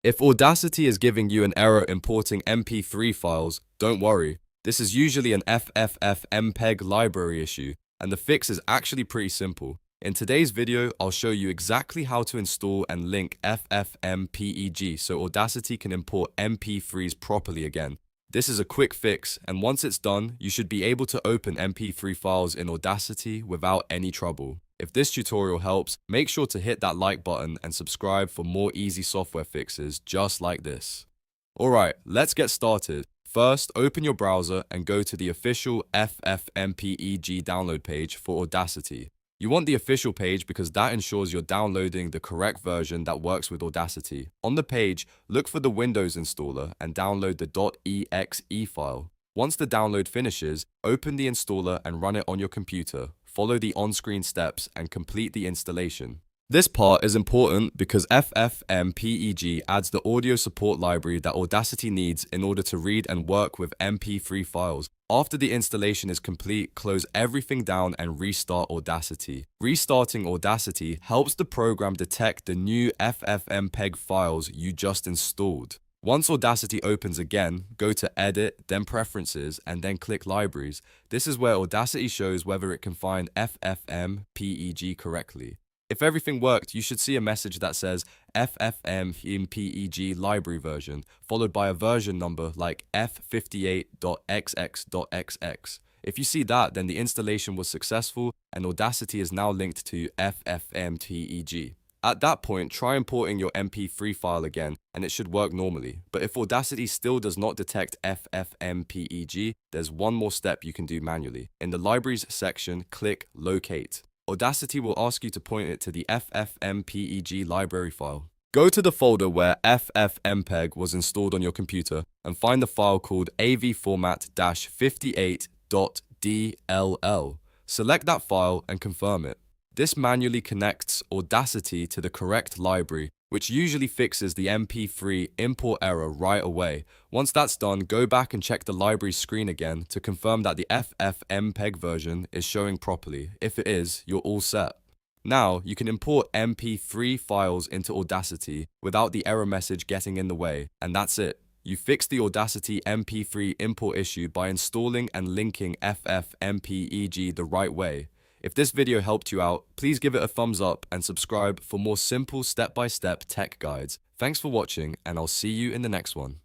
If Audacity is giving you an error importing MP3 files, don't worry. This is usually an FFmpeg library issue, and the fix is actually pretty simple. In today's video, I'll show you exactly how to install and link FFmpeg so Audacity can import MP3s properly again. This is a quick fix, and once it's done, you should be able to open MP3 files in Audacity without any trouble. If this tutorial helps, make sure to hit that like button and subscribe for more easy software fixes just like this. Alright, let's get started. First, open your browser and go to the official FFmpeg download page for Audacity. You want the official page because that ensures you're downloading the correct version that works with Audacity. On the page, look for the Windows installer and download the .exe file. Once the download finishes, open the installer and run it on your computer. Follow the on-screen steps and complete the installation. This part is important because FFmpeg adds the audio support library that Audacity needs in order to read and work with MP3 files. After the installation is complete, close everything down and restart Audacity. Restarting Audacity helps the program detect the new FFmpeg files you just installed. Once Audacity opens again, go to Edit, then Preferences, and then click Libraries. This is where Audacity shows whether it can find FFmpeg correctly. If everything worked, you should see a message that says FFmpeg library version, followed by a version number like F58.xx.xx. If you see that, then the installation was successful and Audacity is now linked to FFmpeg. At that point, try importing your MP3 file again and it should work normally. But if Audacity still does not detect FFmpeg, there's one more step you can do manually. In the Libraries section, click Locate. Audacity will ask you to point it to the FFmpeg library file. Go to the folder where FFmpeg was installed on your computer and find the file called avformat-58.dll. Select that file and confirm it. This manually connects Audacity to the correct library, which usually fixes the MP3 import error right away. Once that's done, go back and check the library screen again to confirm that the FFmpeg version is showing properly. If it is, you're all set. Now, you can import MP3 files into Audacity without the error message getting in the way, and that's it. You fixed the Audacity MP3 import issue by installing and linking FFmpeg the right way. If this video helped you out, please give it a thumbs up and subscribe for more simple step-by-step tech guides. Thanks for watching, and I'll see you in the next one.